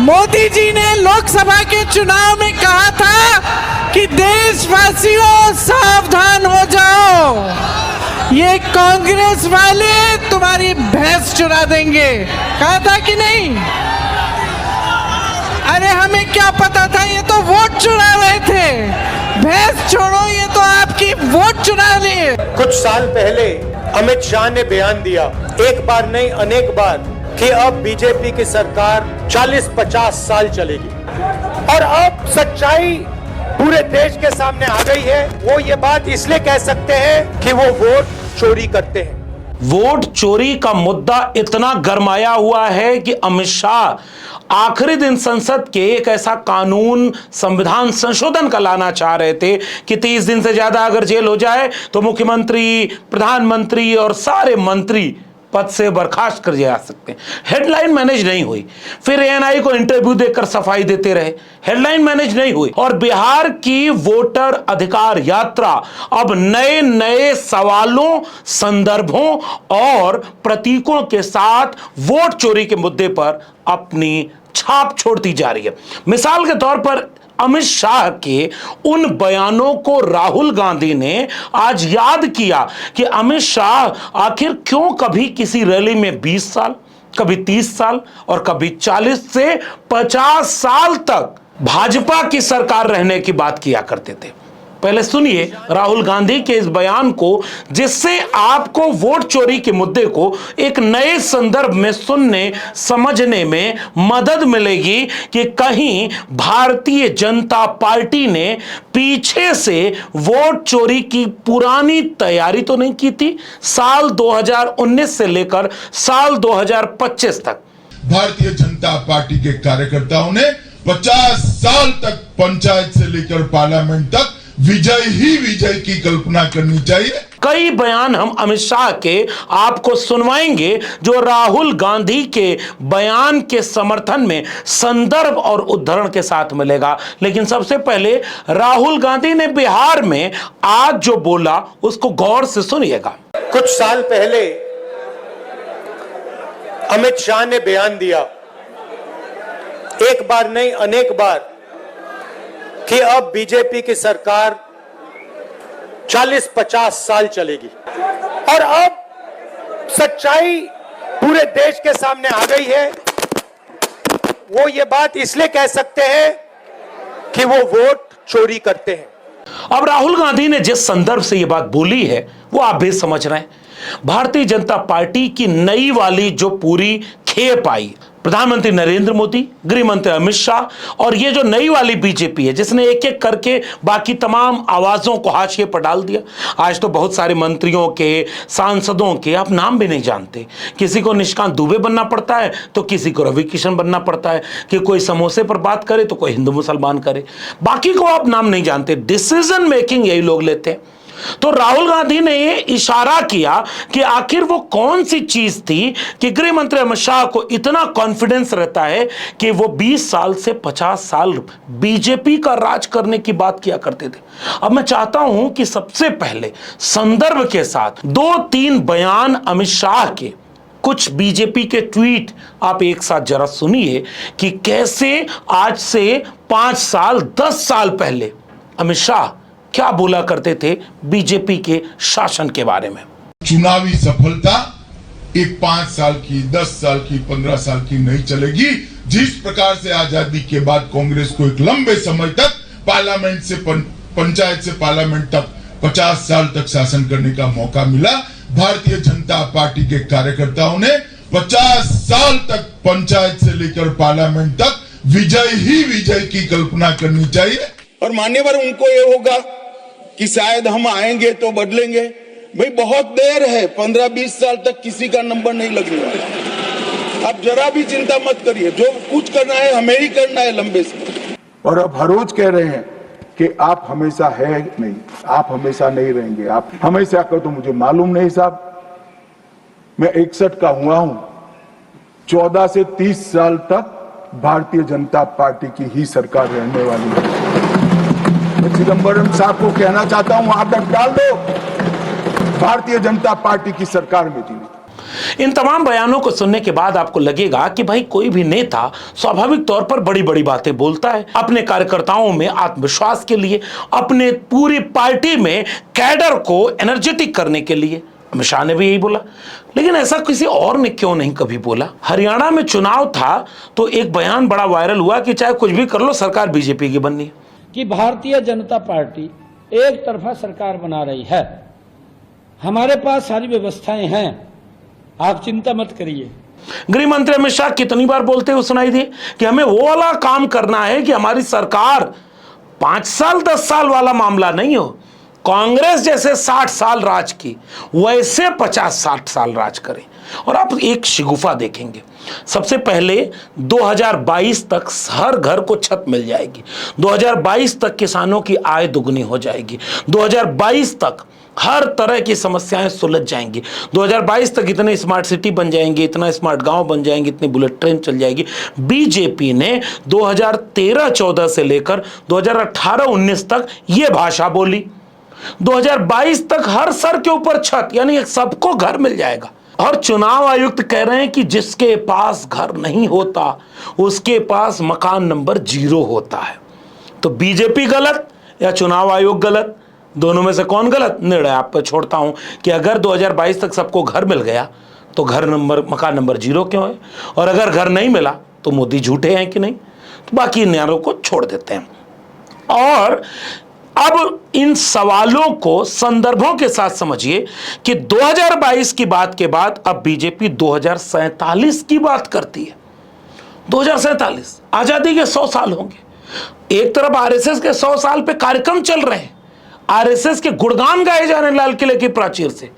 मोदी जी ने लोकसभा के चुनाव में कहा था कि देशवासियों सावधान हो जाओ, ये कांग्रेस वाले तुम्हारी भैंस चुरा देंगे। कहा था कि नहीं? अरे हमें क्या पता था, ये तो वोट चुरा रहे थे। भैंस छोड़ो, ये तो आपकी वोट चुरा लिए। कुछ साल पहले अमित शाह ने बयान दिया, एक बार नहीं अनेक बार, कि अब बीजेपी की सरकार 40-50 साल चलेगी। और अब सच्चाई पूरे देश के सामने आ गई है। वो ये बात इसलिए कह सकते हैं कि वो वोट चोरी करते हैं। वोट चोरी का मुद्दा इतना गरमाया हुआ है कि अमित शाह आखिरी दिन संसद के एक ऐसा कानून संविधान संशोधन का लाना चाह रहे थे कि 30 दिन से ज्यादा अगर जेल हो जाए तो मुख्यमंत्री, प्रधानमंत्री और सारे मंत्री पद से बर्खास्त कर जा सकते हैं। हेडलाइन मैनेज नहीं हुई, फिर एएनआई को इंटरव्यू देकर सफाई देते रहे, हेडलाइन मैनेज नहीं हुई। और बिहार की वोटर अधिकार यात्रा अब नए नए सवालों, संदर्भों और प्रतीकों के साथ वोट चोरी के मुद्दे पर अपनी छाप छोड़ती जा रही है। मिसाल के तौर पर अमित शाह के उन बयानों को राहुल गांधी ने आज याद किया कि अमित शाह आखिर क्यों कभी किसी रैली में 20 साल, कभी 30 साल और कभी 40 से 50 साल तक भाजपा की सरकार रहने की बात किया करते थे। पहले सुनिए राहुल गांधी के इस बयान को, जिससे आपको वोट चोरी के मुद्दे को एक नए संदर्भ में सुनने समझने में मदद मिलेगी कि कहीं भारतीय जनता पार्टी ने पीछे से वोट चोरी की पुरानी तैयारी तो नहीं की थी। साल 2019 से लेकर साल 2025 तक भारतीय जनता पार्टी के कार्यकर्ताओं ने 50 साल तक पंचायत से लेकर पार्लियामेंट तक विजय ही विजय की कल्पना करनी चाहिए। कई बयान हम अमित शाह के आपको सुनवाएंगे जो राहुल गांधी के बयान के समर्थन में संदर्भ और उद्धरण के साथ मिलेगा। लेकिन सबसे पहले राहुल गांधी ने बिहार में आज जो बोला उसको गौर से सुनिएगा। कुछ साल पहले अमित शाह ने बयान दिया, एक बार नहीं अनेक बार, कि अब बीजेपी की सरकार 40-50 साल चलेगी। और अब सच्चाई पूरे देश के सामने आ गई है। वो ये बात इसलिए कह सकते हैं कि वो वोट चोरी करते हैं। अब राहुल गांधी ने जिस संदर्भ से ये बात बोली है वो आप भी समझ रहे हैं। भारतीय जनता पार्टी की नई वाली जो पूरी खेप आई, प्रधानमंत्री नरेंद्र मोदी, गृह मंत्री अमित शाह और ये जो नई वाली बीजेपी है जिसने एक एक करके बाकी तमाम आवाजों को हाशिए पर डाल दिया। आज तो बहुत सारे मंत्रियों के, सांसदों के आप नाम भी नहीं जानते। किसी को निशिकांत दुबे बनना पड़ता है तो किसी को रवि किशन बनना पड़ता है, कि कोई समोसे पर बात करे तो कोई हिंदू मुसलमान करे, बाकी को आप नाम नहीं जानते। डिसीजन मेकिंग यही लोग लेते हैं। तो राहुल गांधी ने ये इशारा किया कि आखिर वो कौन सी चीज थी कि गृह मंत्री अमित शाह को इतना कॉन्फिडेंस रहता है कि वो 20 साल से 50 साल बीजेपी का राज करने की बात किया करते थे। अब मैं चाहता हूं कि सबसे पहले संदर्भ के साथ 2-3 बयान अमित शाह के, कुछ बीजेपी के ट्वीट आप एक साथ जरा सुनिए कि कैसे आज से 5 साल 10 साल पहले अमित शाह क्या बोला करते थे बीजेपी के शासन के बारे में। चुनावी सफलता एक 5 साल की, 10 साल की, 15 साल की नहीं चलेगी। जिस प्रकार से आजादी के बाद कांग्रेस को एक लंबे समय तक पार्लियामेंट से पंचायत से पार्लियामेंट तक 50 साल तक शासन करने का मौका मिला, भारतीय जनता पार्टी के कार्यकर्ताओं ने 50 साल तक पंचायत से लेकर पार्लियामेंट तक विजय ही विजय की कल्पना करनी चाहिए। और मान्यवर उनको ये होगा कि शायद हम आएंगे तो बदलेंगे। भाई बहुत देर है, 15-20 साल तक किसी का नंबर नहीं लगने वाला। आप जरा भी चिंता मत करिए, जो कुछ करना है हमें ही करना है लंबे से। और अब हर रोज कह रहे हैं कि आप हमेशा है नहीं, आप हमेशा नहीं रहेंगे, आप हमेशा का तो मुझे मालूम नहीं साहब। मैं 61 का हुआ हूं, 14 से 30 साल तक भारतीय जनता पार्टी की ही सरकार रहने वाली है। मैं चिदंबरम साहब को कहना चाहता हूं, आप डाल दो, भारतीय जनता पार्टी की सरकार में जी। इन तमाम बयानों को सुनने के बाद आपको लगेगा कि भाई कोई भी नेता स्वाभाविक तौर पर बड़ी बड़ी बातें बोलता है अपने कार्यकर्ताओं में आत्मविश्वास के लिए, अपने पूरी पार्टी में कैडर को एनर्जेटिक करने के लिए। अमित शाह ने भी यही बोला, लेकिन ऐसा किसी और ने क्यों नहीं कभी बोला? हरियाणा में चुनाव था तो एक बयान बड़ा वायरल हुआ कि चाहे कुछ भी कर लो सरकार बीजेपी की बननी है। कि भारतीय जनता पार्टी एक तरफा सरकार बना रही है, हमारे पास सारी व्यवस्थाएं हैं, आप चिंता मत करिए। गृह मंत्री अमित शाह कितनी बार बोलते हुए सुनाई दिए कि हमें वो वाला काम करना है कि हमारी सरकार 5 साल 10 साल वाला मामला नहीं हो, कांग्रेस जैसे 60 साल राज की वैसे 50-60 साल राज करें। और आप एक शिगुफा देखेंगे, सबसे पहले 2022 तक हर घर को छत मिल जाएगी, 2022 तक किसानों की आय दुगनी हो जाएगी, 2022 तक हर तरह की समस्याएं सुलझ जाएंगी, 2022 तक इतने स्मार्ट सिटी बन जाएंगे, इतना स्मार्ट गांव बन जाएंगे, इतनी बुलेट ट्रेन चल जाएगी। बीजेपी ने 2013-14 से लेकर 2018-19 तक यह भाषा बोली, 2022 तक हर सर के ऊपर छत, यानी सबको घर मिल जाएगा। और चुनाव आयुक्त कह रहे हैं कि जिसके पास घर नहीं होता उसके पास मकान नंबर 0 होता है। तो बीजेपी गलत या चुनाव आयोग गलत? दोनों में से कौन गलत? निर्णय आप पर छोड़ता हूं कि अगर 2022 तक सबको घर मिल गया तो मकान नंबर 0 क्यों है, और अगर घर नहीं मिला तो मोदी झूठे हैं कि नहीं? तो बाकी न्यायों को छोड़ देते हैं। और अब इन सवालों को संदर्भों के साथ समझिए कि 2022 की बात के बाद अब बीजेपी 2047 की बात करती है। 2047 आजादी के 100 साल होंगे। एक तरफ आरएसएस के 100 साल पे कार्यक्रम चल रहे हैं, आरएसएस के गुणगान गाए जा रहे हैं लाल किले की प्राचीर से।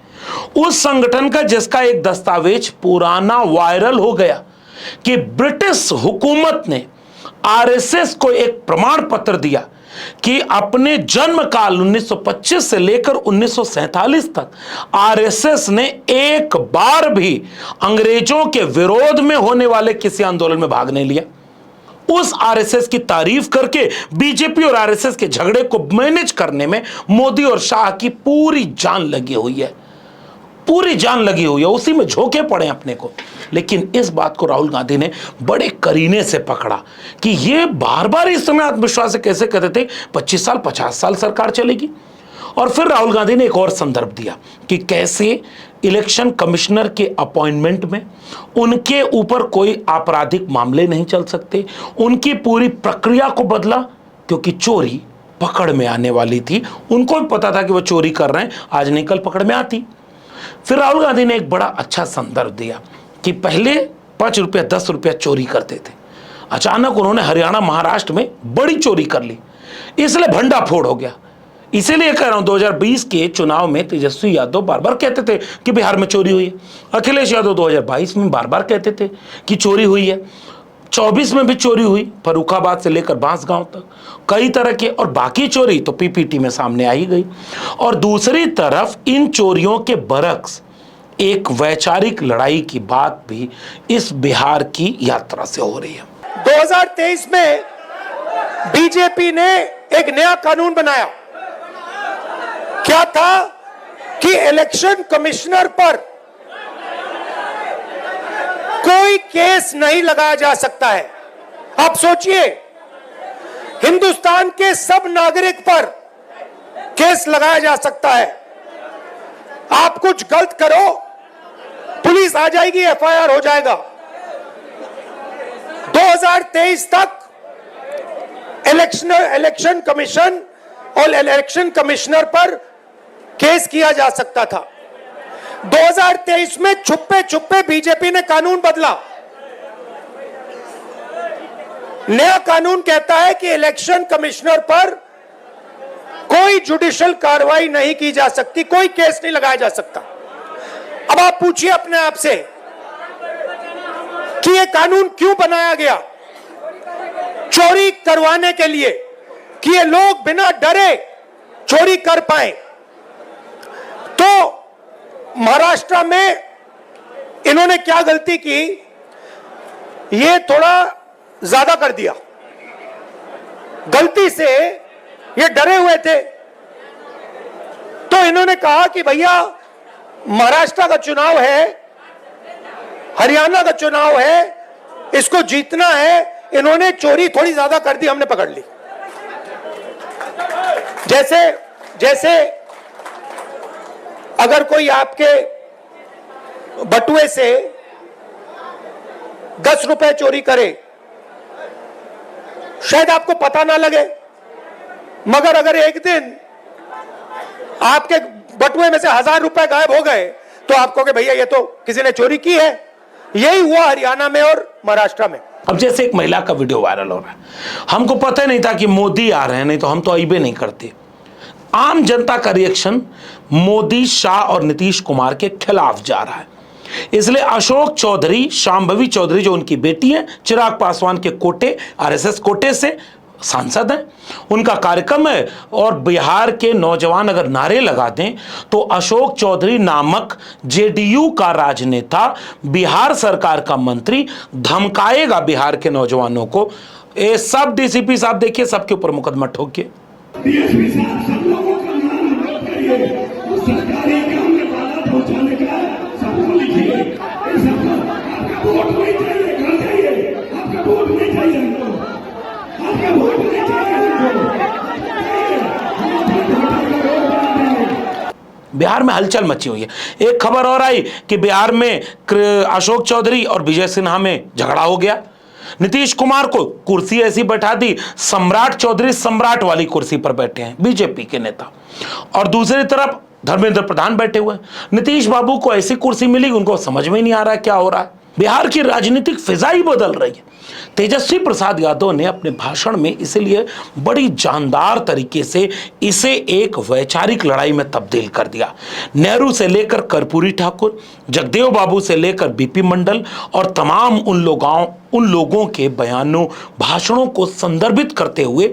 उस संगठन का जिसका एक दस्तावेज पुराना वायरल हो गया कि ब्रिटिश हुकूमत ने आरएसएस को एक प्रमाण पत्र दिया कि अपने जन्म काल 1925 से लेकर 1947 तक आरएसएस ने एक बार भी अंग्रेजों के विरोध में होने वाले किसी आंदोलन में भाग नहीं लिया। उस आरएसएस की तारीफ करके बीजेपी और आरएसएस के झगड़े को मैनेज करने में मोदी और शाह की पूरी जान लगी हुई है, पूरी जान लगी हुई है, उसी में झोंके पड़े अपने को। लेकिन इस बात को राहुल गांधी ने बड़े करीने से पकड़ा कि ये बार बार इस समय आत्मविश्वास से कैसे कहते थे 25 साल 50 साल सरकार चलेगी। और फिर राहुल गांधी ने एक और संदर्भ दिया कि कैसे इलेक्शन कमिश्नर के अपॉइंटमेंट में उनके ऊपर कोई आपराधिक मामले नहीं चल सकते, उनकी पूरी प्रक्रिया को बदला क्योंकि चोरी पकड़ में आने वाली थी। उनको भी पता था कि वो चोरी कर रहे हैं, आज नहीं कल पकड़ में आती। फिर राहुल गांधी ने एक बड़ा अच्छा संदर्भ दिया कि पहले 5 रुपया 10 रुपया चोरी करते थे, अचानक उन्होंने हरियाणा महाराष्ट्र में बड़ी चोरी कर ली, इसलिए भंडाफोड़ हो गया। इसीलिए कह रहा हूं 2020 के चुनाव में तेजस्वी यादव बार बार कहते थे कि बिहार में चोरी हुई है, अखिलेश यादव 2022 में बार बार कहते थे कि चोरी हुई है, 24 में भी चोरी हुई, फर्रुखाबाद से लेकर बांसगांव तक कई तरह के, और बाकी चोरी तो पीपीटी में सामने आई गई। और दूसरी तरफ इन चोरियों के बरक्स एक वैचारिक लड़ाई की बात भी इस बिहार की यात्रा से हो रही है। 2023 में बीजेपी ने एक नया कानून बनाया। क्या था कि इलेक्शन कमिश्नर पर कोई केस नहीं लगाया जा सकता है। आप सोचिए, हिंदुस्तान के सब नागरिक पर केस लगाया जा सकता है। आप कुछ गलत करो, पुलिस आ जाएगी, एफआईआर हो जाएगा। 2023 तक इलेक्शन कमीशन और इलेक्शन कमिश्नर पर केस किया जा सकता था। 2023 में छुपे छुपे बीजेपी ने कानून बदला। नया कानून कहता है कि इलेक्शन कमिश्नर पर कोई जुडिशियल कार्रवाई नहीं की जा सकती, कोई केस नहीं लगाया जा सकता। अब आप पूछिए अपने आप से कि यह कानून क्यों बनाया गया? चोरी करवाने के लिए, कि ये लोग बिना डरे चोरी कर पाए। तो महाराष्ट्र में इन्होंने क्या गलती की, ये थोड़ा ज्यादा कर दिया। गलती से ये डरे हुए थे, तो इन्होंने कहा कि भैया महाराष्ट्र का चुनाव है, हरियाणा का चुनाव है, इसको जीतना है। इन्होंने चोरी थोड़ी ज्यादा कर दी, हमने पकड़ ली। जैसे अगर कोई आपके बटुए से 10 रुपए चोरी करे, शायद आपको पता ना लगे, मगर अगर एक दिन आपके बटुए में से 1000 रुपए गायब हो गए तो आप कहोगे भैया ये तो किसी ने चोरी की है। यही हुआ हरियाणा में और महाराष्ट्र में। अब जैसे एक महिला का वीडियो वायरल हो रहा है, हमको पता नहीं था कि मोदी आ रहे हैं, नहीं तो हम तो आइबे नहीं करते। आम जनता का रिएक्शन मोदी, शाह और नीतीश कुमार के खिलाफ जा रहा है। इसलिए अशोक चौधरी, शांभवी चौधरी जो उनकी बेटी है, चिराग पासवान के कोटे, आरएसएस कोटे से सांसद हैं, उनका कार्यक्रम है। और बिहार के नौजवान अगर नारे लगा दें तो अशोक चौधरी नामक जेडीयू का राजनेता, बिहार सरकार का मंत्री धमकाएगा बिहार के नौजवानों को। ये सब डीसीपी साहब देखिए, सबके ऊपर मुकदमा ठोकिए। डीएसपी साहब, सब लोगों का नाम नोट करिए, सरकारी काम में बाधा पहुंचाने का सबको लिखिए। आपका वोट नहीं चाहिए, घर जाइए, आपका वोट नहीं चाहिए हमको, आपका वोट नहीं चाहिए हमको। बिहार में हलचल मची हुई है। एक खबर और आई कि बिहार में अशोक चौधरी और विजय सिन्हा में झगड़ा हो गया। नीतीश कुमार को कुर्सी ऐसी बैठा दी, सम्राट चौधरी सम्राट वाली कुर्सी पर बैठे हैं बीजेपी के नेता, और दूसरी तरफ धर्मेंद्र प्रधान बैठे हुए हैं। नीतीश बाबू को ऐसी कुर्सी मिली, उनको समझ में नहीं आ रहा क्या हो रहा है। बिहार की राजनीतिक फिजा ही बदल रही है। तेजस्वी प्रसाद यादव ने अपने भाषण में इसीलिए बड़ी जानदार तरीके से इसे एक वैचारिक लड़ाई में तब्दील कर दिया। नेहरू से लेकर कर्पूरी ठाकुर, जगदेव बाबू से लेकर बीपी मंडल और तमाम उन लोगों के बयानों, भाषणों को संदर्भित करते हुए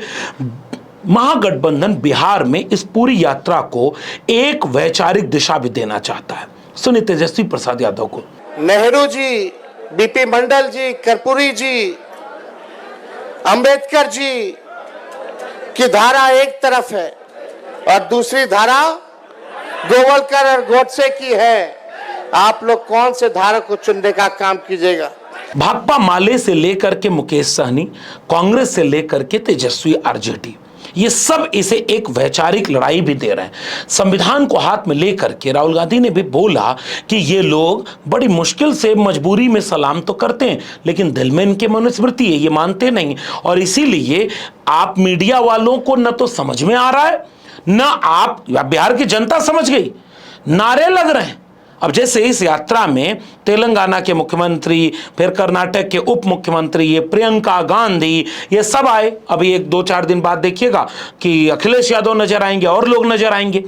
महागठबंधन बिहार में इस पूरी यात्रा को एक वैचारिक दिशा भी देना चाहता है। सुनिए तेजस्वी प्रसाद यादव को। नेहरू जी, बीपी मंडल जी, कर्पूरी जी, अंबेडकर जी की धारा एक तरफ है और दूसरी धारा गोवलकर और गोडसे की है। आप लोग कौन से धारा को चुनने का काम कीजिएगा? भाकपा माले से लेकर के मुकेश सहनी, कांग्रेस से लेकर के तेजस्वी आरजेडी, ये सब इसे एक वैचारिक लड़ाई भी दे रहे हैं। संविधान को हाथ में लेकर के राहुल गांधी ने भी बोला कि ये लोग बड़ी मुश्किल से मजबूरी में सलाम तो करते हैं, लेकिन दिल में इनके मनुस्मृति है, ये मानते नहीं। और इसीलिए आप मीडिया वालों को न तो समझ में आ रहा है, न आप बिहार की जनता समझ गई, नारे लग रहे हैं। अब जैसे इस यात्रा में तेलंगाना के मुख्यमंत्री, फिर कर्नाटक के उप मुख्यमंत्री, ये प्रियंका गांधी, ये सब आए। अभी 1-2-4 दिन बाद देखिएगा कि अखिलेश यादव नजर आएंगे और लोग नजर आएंगे।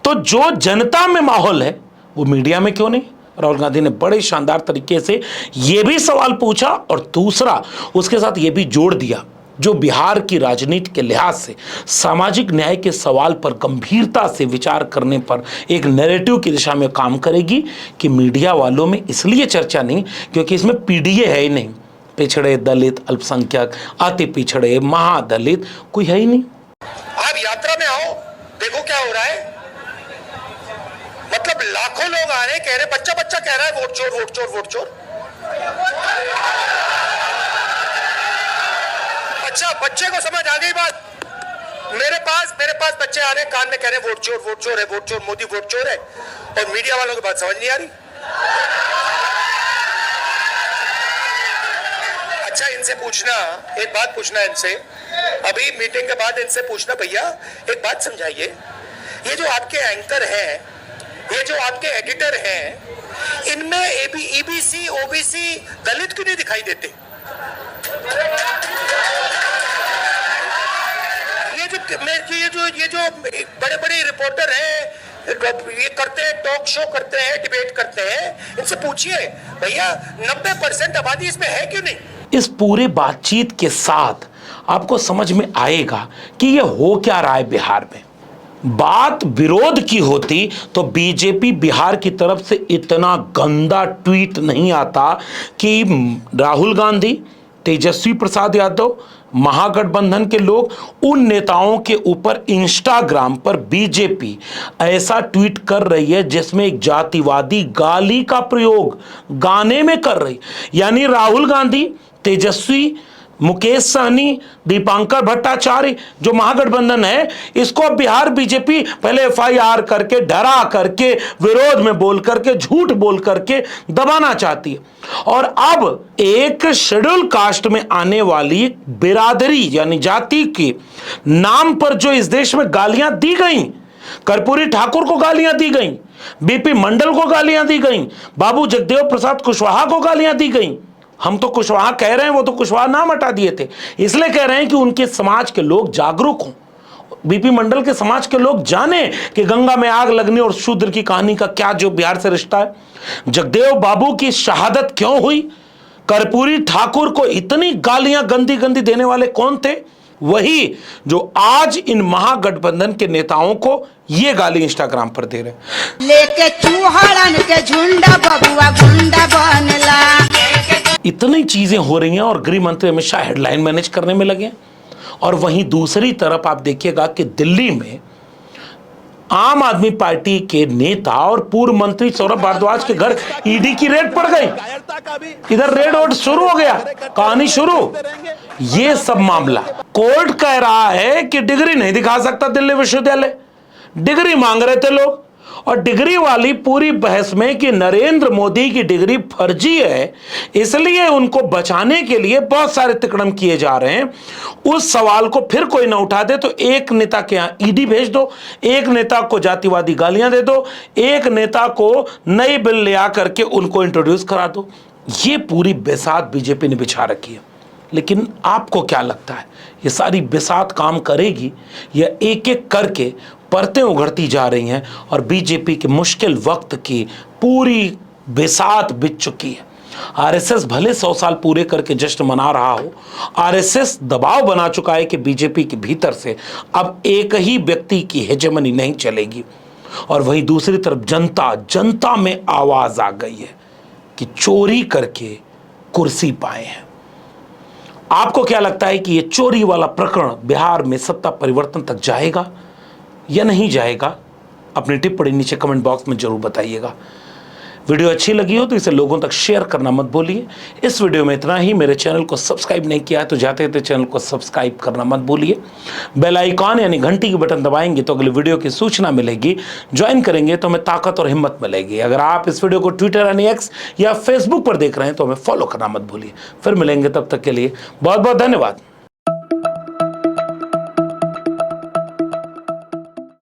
तो जो जनता में माहौल है वो मीडिया में क्यों नहीं? राहुल गांधी ने बड़े शानदार तरीके से ये भी सवाल पूछा और दूसरा उसके साथ ये भी जोड़ दिया, जो बिहार की राजनीति के लिहाज से सामाजिक न्याय के सवाल पर गंभीरता से विचार करने पर एक नैरेटिव की दिशा में काम करेगी कि मीडिया वालों में इसलिए चर्चा नहीं क्योंकि इसमें पीडीए है ही नहीं, पिछड़े, दलित, अल्पसंख्यक, अति पिछड़े, महादलित कोई है ही नहीं। आप यात्रा में आओ, देखो क्या हो रहा है। मतलब लाखों लोग आ रहे हैं, कह रहे बच्चा कह रहा है वोट चोर वोट चोर वोट चोर। अच्छा, बच्चे को समझ आ गई बात। मेरे पास बच्चे आ रहे हैं, कान में कह रहे हैं वोट चोर है, वोट चोर, मोदी वोट चोर है, और मीडिया वालों की बात समझ नहीं आ रही। अच्छा, इनसे पूछना, एक बात पूछना इनसे, अभी मीटिंग के बाद इनसे पूछना, भैया एक बात समझाइए, ये जो आपके एंकर हैं, ये जो आपके एडिटर हैं, इनमें ईबीसी, ओबीसी, दलित क्यों नहीं दिखाई देते? ये जो बड़े रिपोर्टर हैं, ये करते हैं, टॉक शो करते हैं, डिबेट करते हैं, इनसे पूछिए भैया 90% आबादी इसमें है क्यों नहीं? इस पूरे बातचीत के साथ आपको समझ में आएगा कि ये हो क्या रहा है बिहार में। बात विरोध की होती तो बीजेपी बिहार की तरफ से इतना गंदा ट्वीट नहीं आता कि राहुल गांधी, तेजस्वी प्रसाद यादव, महागठबंधन के लोग, उन नेताओं के ऊपर इंस्टाग्राम पर बीजेपी ऐसा ट्वीट कर रही है जिसमें एक जातिवादी गाली का प्रयोग गाने में कर रही। यानी राहुल गांधी, तेजस्वी, मुकेश सहनी, दीपांकर भट्टाचार्य, जो महागठबंधन है, इसको अब बिहार बीजेपी पहले एफआईआर करके, डरा करके, विरोध में बोल करके, झूठ बोल करके दबाना चाहती है। और अब एक शेड्यूल कास्ट में आने वाली बिरादरी यानी जाति के नाम पर जो इस देश में गालियां दी गई, कर्पूरी ठाकुर को गालियां दी गई, बीपी मंडल को गालियां दी गई, बाबू जगदेव प्रसाद कुशवाहा को गालियां दी गई। हम तो कुशवाहा कह रहे हैं, वो तो कुशवाहा नाम हटा दिए थे, इसलिए कह रहे हैं कि उनके समाज के लोग जागरूक हों, बीपी मंडल के समाज के लोग जाने कि गंगा में आग लगने और शूद्र की कहानी का क्या जो बिहार से रिश्ता है। जगदेव बाबू की शहादत क्यों हुई, कर्पूरी ठाकुर को इतनी गालियां गंदी गंदी देने वाले कौन थे? वही जो आज इन महागठबंधन के नेताओं को ये गाली इंस्टाग्राम पर दे रहे हैं। लेके चूहड़न के झुंडा बबुआ गुंडा बनला। इतनी चीजें हो रही हैं और गृह मंत्री अमित शाह हेडलाइन मैनेज करने में लगे हैं। और वहीं दूसरी तरफ आप देखिएगा कि दिल्ली में आम आदमी पार्टी के नेता और पूर्व मंत्री सौरभ भारद्वाज के घर ईडी की रेड पड़ गई। इधर रेड वोट शुरू हो गया, कहानी शुरू। ये सब मामला कोर्ट कह रहा है कि डिग्री नहीं दिखा सकता दिल्ली विश्वविद्यालय, डिग्री मांग रहे थे लोग। और डिग्री वाली पूरी बहस में कि नरेंद्र मोदी की डिग्री फर्जी है, इसलिए उनको बचाने के लिए बहुत सारे तिकड़म किए जा रहे हैं। उस सवाल को फिर कोई ना उठा दे तो एक नेता के यहां ईडी भेज दो, एक नेता को जातिवादी गालियां दे दो, एक नेता को नई बिल ले आकर के उनको इंट्रोड्यूस करा दो। ये पूरी बिसात बीजेपी ने बिछा रखी है। लेकिन आपको क्या लगता है, ये सारी बिसात काम करेगी या एक एक करके परतें उघड़ती जा रही हैं और बीजेपी के मुश्किल वक्त की पूरी बिसात बिछ चुकी है? आरएसएस भले 100 साल पूरे करके जश्न मना रहा हो, आरएसएस दबाव बना चुका है कि बीजेपी के भीतर से अब एक ही व्यक्ति की हेजेमनी नहीं चलेगी। और वहीं दूसरी तरफ जनता में आवाज आ गई है कि चोरी करके कुर्सी पाए हैं। आपको क्या लगता है कि यह चोरी वाला प्रकरण बिहार में सत्ता परिवर्तन तक जाएगा या नहीं जाएगा? अपनी टिप्पणी नीचे कमेंट बॉक्स में जरूर बताइएगा। वीडियो अच्छी लगी हो तो इसे लोगों तक शेयर करना मत भूलिए। इस वीडियो में इतना ही। मेरे चैनल को सब्सक्राइब नहीं किया है तो जाते थे चैनल को सब्सक्राइब करना मत भूलिए। बेल आइकॉन यानी घंटी की बटन दबाएंगे तो अगले वीडियो की सूचना मिलेगी। ज्वाइन करेंगे तो हमें ताकत और हिम्मत मिलेगी। अगर आप इस वीडियो को ट्विटर यानी एक्स या फेसबुक पर देख रहे हैं तो हमें फॉलो करना मत भूलिए। फिर मिलेंगे, तब तक के लिए बहुत बहुत धन्यवाद।